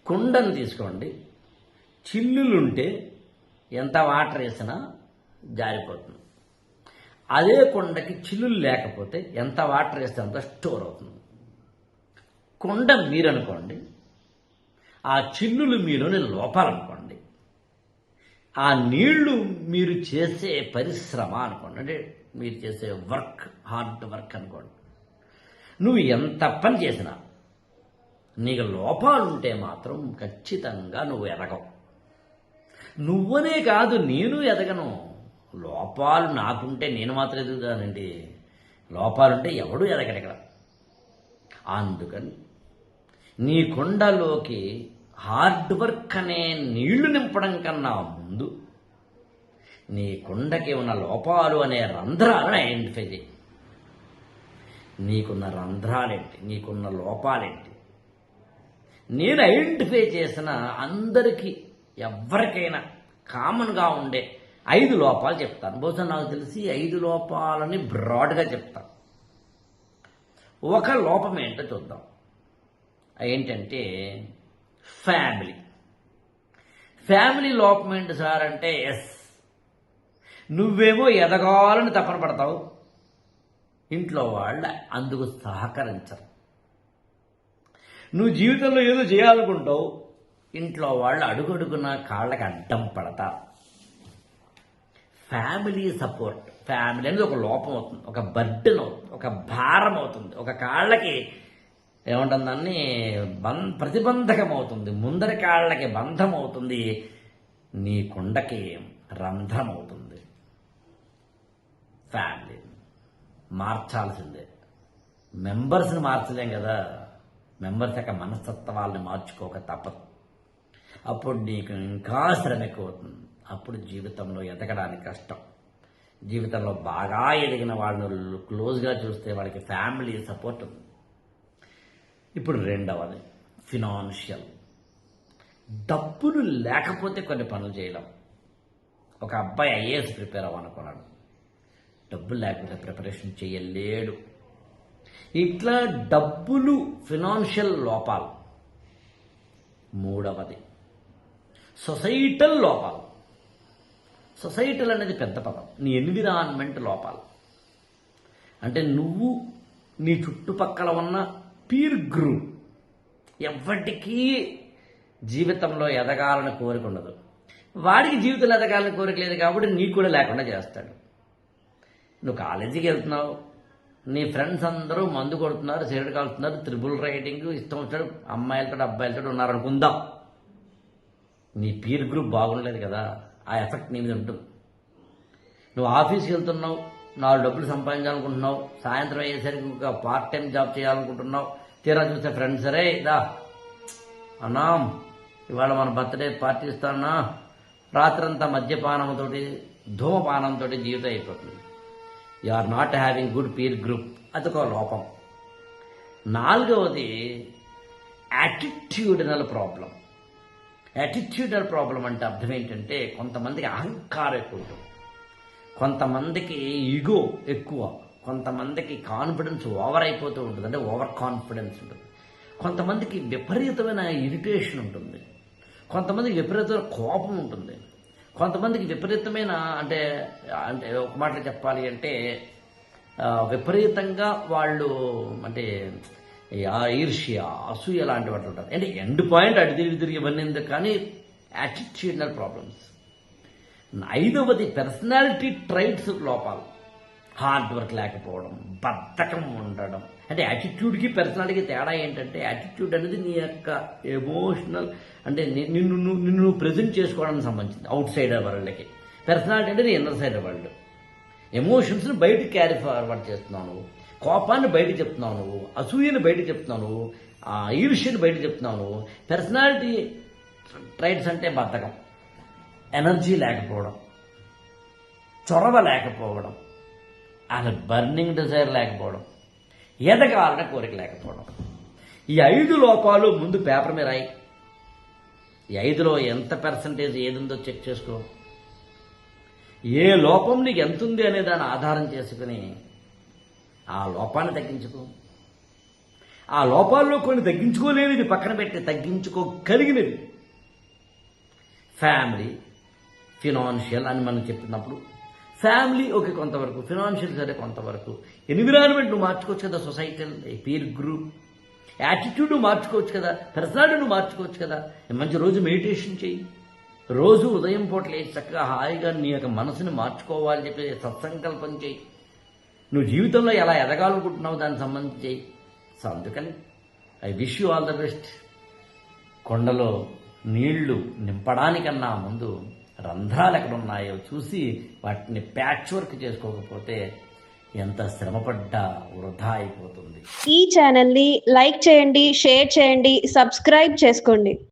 కుండను తీసుకోండి, చిల్లులుంటే ఎంత వాటర్ వేసినా జారిపోతుంది. అదే కుండకి చిల్లులు లేకపోతే ఎంత వాటర్ వేస్తే అంత స్టోర్ అవుతుంది. కుండ మీరనుకోండి, ఆ చిల్లులు మీలోని లోపాలనుకోండి, ఆ నీళ్లు మీరు చేసే పరిశ్రమ అనుకోండి, అంటే మీరు చేసే వర్క్, హార్డ్ వర్క్ అనుకోండి. నువ్వు ఎంత పని చేసినా నీకు లోపాలుంటే మాత్రం ఖచ్చితంగా నువ్వు ఎదగవు. నువ్వనే కాదు, నేను ఎదగను. లోపాలు నాకుంటే నేను మాత్రం ఎదుగుతానండి. లోపాలుంటే ఎవడూ ఎదగడు ఇక్కడ. అందుకని నీ కుండలోకి హార్డ్ వర్క్ అనే నీళ్లు నింపడం కన్నా ముందు నీ కుండకి ఉన్న లోపాలు అనే రంధ్రాలను ఐడెంటిఫై చేయి. నీకున్న రంధ్రాలేంటి, నీకున్న లోపాలేంటి? నేను ఐడెంటిఫై చేసిన అందరికీ ఎవరికైనా కామన్గా ఉండే 5 లోపాలు చెప్తాను. బహుశా నాకు తెలిసి 5 లోపాలని బ్రాడ్గా చెప్తాను. ఒక లోపం ఏంటో చూద్దాం. ఏంటంటే ఫ్యామిలీ లోపం ఏంటి సార్ అంటే, నువ్వేమో ఎదగాలని తపన పడతావు, ఇంట్లో వాళ్ళు అందుకు సహకరించరు. నువ్వు జీవితంలో ఏదో చేయాలనుకుంటావు, ఇంట్లో వాళ్ళు అడుగడుగున కాళ్ళకి అడ్డం పడతారు. ఫ్యామిలీ సపోర్ట్, ఫ్యామిలీ అనేది ఒక లోపం అవుతుంది, ఒక బర్డెన్ అవుతుంది, ఒక భారం అవుతుంది, ఒక కాళ్ళకి ఏమంటుందాన్ని ప్రతిబంధకం అవుతుంది, ముందరి కాళ్ళకి బంధం అవుతుంది, నీ కుండకి రంధ్రం అవుతుంది. ఫ్యామిలీ మార్చాల్సిందే. మెంబర్స్ని మార్చలేం కదా, మెంబర్స్ యొక్క మనస్తత్వాలని మార్చుకోక తప్పదు. అప్పుడు నీకు ఇంకా శ్రమ ఎక్కువ అవుతుంది. అప్పుడు జీవితంలో ఎదగడానికి కష్టం. జీవితంలో బాగా ఎదిగిన వాళ్ళను క్లోజ్గా చూస్తే వాళ్ళకి ఫ్యామిలీ సపోర్ట్ ఉంది. ఇప్పుడు రెండవది ఫినాన్షియల్. డబ్బులు లేకపోతే కొన్ని పనులు చేయలేం. ఒక అబ్బాయి ఐఏఎస్ ప్రిపేర్ అవ్వనుకున్నాడు, డబ్బులు లేకపోతే ప్రిపరేషన్ చేయలేడు. ఇట్లా డబ్బులు ఫినాన్షియల్ లోపాలు. మూడవది సొసైటల్ లోపాలు. సొసైటల్ అనేది పెద్ద పదం. నీ ఎన్విరాన్మెంట్ లోపాలు అంటే నువ్వు, నీ చుట్టుపక్కల ఉన్న పీర్ గ్రూప్. ఎవరికీ జీవితంలో ఎదగాలని కోరిక ఉండదు. వాడికి జీవితంలో ఎదగాలని కోరిక లేదు కాబట్టి నీకు కూడా లేకుండా చేస్తాడు. నువ్వు కాలేజీకి వెళ్తున్నావు, నీ ఫ్రెండ్స్ అందరూ మందు కొడుతున్నారు, సిగరెట్ కాలుతున్నారు, త్రిబుల్ రైటింగ్ ఇష్టం వచ్చాడు, అమ్మాయిలతో అబ్బాయిలతో ఉన్నారనుకుందాం. నీ పీర్ గ్రూప్ బాగుండలేదు కదా, ఆ ఎఫెక్ట్ నీ మీద ఉంటుంది. నువ్వు ఆఫీస్కి వెళ్తున్నావు, 4 డబ్బులు సంపాదించాలనుకుంటున్నావు, సాయంత్రం అయ్యేసరికి ఒక పార్ట్ టైం జాబ్ చేయాలనుకుంటున్నావు, తీరా చూస్తే ఫ్రెండ్స్ సరే ఇదా అన్నా ఇవాళ మన బర్త్డే పార్టీ ఇస్తానా, రాత్రంతా మద్యపానంతో ధూమపానంతో జీవితం అయిపోతుంది. You are not having good peer group. అదొక లోపం. 4వది యాటిట్యూడనల్ ప్రాబ్లం. యాటిట్యూడనల్ ప్రాబ్లం అంటే అర్థం ఏంటంటే, కొంతమందికి అహంకారం ఎక్కువ ఉంటుంది, కొంతమందికి ఈగో ఎక్కువ, కొంతమందికి కాన్ఫిడెన్స్ ఓవర్ అయిపోతూ ఉంటుంది, అంటే ఓవర్ కాన్ఫిడెన్స్ ఉంటుంది, కొంతమందికి విపరీతమైన ఇరిటేషన్ ఉంటుంది, కొంతమందికి విపరీతమైన కోపం ఉంటుంది, కొంతమందికి విపరీతమైన అంటే అంటే ఒక మాటలో చెప్పాలి అంటే విపరీతంగా వాళ్ళు అంటే ఈర్ష్య, అసూయ లాంటి వాటి ఉంటారు. అంటే ఎండ్ పాయింట్ అటు తిరిగి ఇవన్నీ ఎందుకు, కానీ యాటిట్యూడనల్ ప్రాబ్లమ్స్. 5వది పర్సనాలిటీ ట్రైట్స్ లోపాలు. హార్డ్ వర్క్ లేకపోవడం, బద్ధకం ఉండడం. అంటే యాటిట్యూడ్కి పర్సనాలిటీకి తేడా ఏంటంటే, యాటిట్యూడ్ అనేది నీ యొక్క ఎమోషనల్ అంటే నిన్ను ప్రజెంట్ చేసుకోవడానికి సంబంధించింది అవుట్ సైడర్ వరల్డ్కి. పర్సనాలిటీ అంటే నీ ఇన్నర్ సైడర్ వరల్డ్. ఎమోషన్స్ని బయటకు క్యారీ ఫార్వర్డ్ చేస్తున్నావు నువ్వు, కోపాన్ని బయటకు చెప్తున్నావు నువ్వు, అసూయని బయటకు చెప్తున్నావు నువ్వు, ఈర్ష్యని బయటకు చెప్తున్నావు నువ్వు. పర్సనాలిటీ ట్రైట్స్ అంటే బద్ధకం, ఎనర్జీ లేకపోవడం, చొరవ లేకపోవడం, అసలు బర్నింగ్ డిజైర్ లేకపోవడం, ఎదగాలనే కోరిక లేకపోవడం. ఈ 5 లోపాలు ముందు పేపర్ మీద రాయి. ఈ 5లో ఎంత పర్సంటేజ్ ఏది ఉందో చెక్ చేసుకో. ఏ లోపం నీకు ఎంత ఉంది అనే దాన్ని ఆధారం చేసుకుని ఆ లోపాన్ని తగ్గించుకో. ఆ లోపాల్లో కొన్ని తగ్గించుకోలేనిది పక్కన పెట్టి తగ్గించుకోగలిగినది ఫ్యామిలీ, ఫినాన్షియల్ అని మనం చెప్తున్నప్పుడు ఫ్యామిలీ ఓకే కొంతవరకు, ఫినాన్షియల్ సరే కొంతవరకు, ఎన్విరాన్మెంట్ నువ్వు మార్చుకోవచ్చు కదా, సొసైటల్, పీర్ గ్రూప్, యాటిట్యూడ్ నువ్వు మార్చుకోవచ్చు కదా, పర్సనాలిటీ నువ్వు మార్చుకోవచ్చు కదా. మంచి రోజు మెడిటేషన్ చేయి, రోజు ఉదయం పూట లేచి చక్కగా హాయిగా నీ యొక్క మనసుని మార్చుకోవాలని చెప్పి సత్సంకల్పం చేయి. నువ్వు జీవితంలో ఎలా ఎదగాలనుకుంటున్నావు దానికి సంబంధించి చేయి. సో అందుకని I wish you all the best. కొండలో నీళ్లు నింపడానికన్నా ముందు రంధ్రాలు ఎక్కడ ఉన్నాయో చూసి వాటిని ప్యాచ్ వర్క్ చేసుకోకపోతే ఎంత శ్రమపడ్డా వృధా అయిపోతుంది. ఈ ఛానల్ని లైక్ చేయండి, షేర్ చేయండి, సబ్స్క్రైబ్ చేసుకోండి.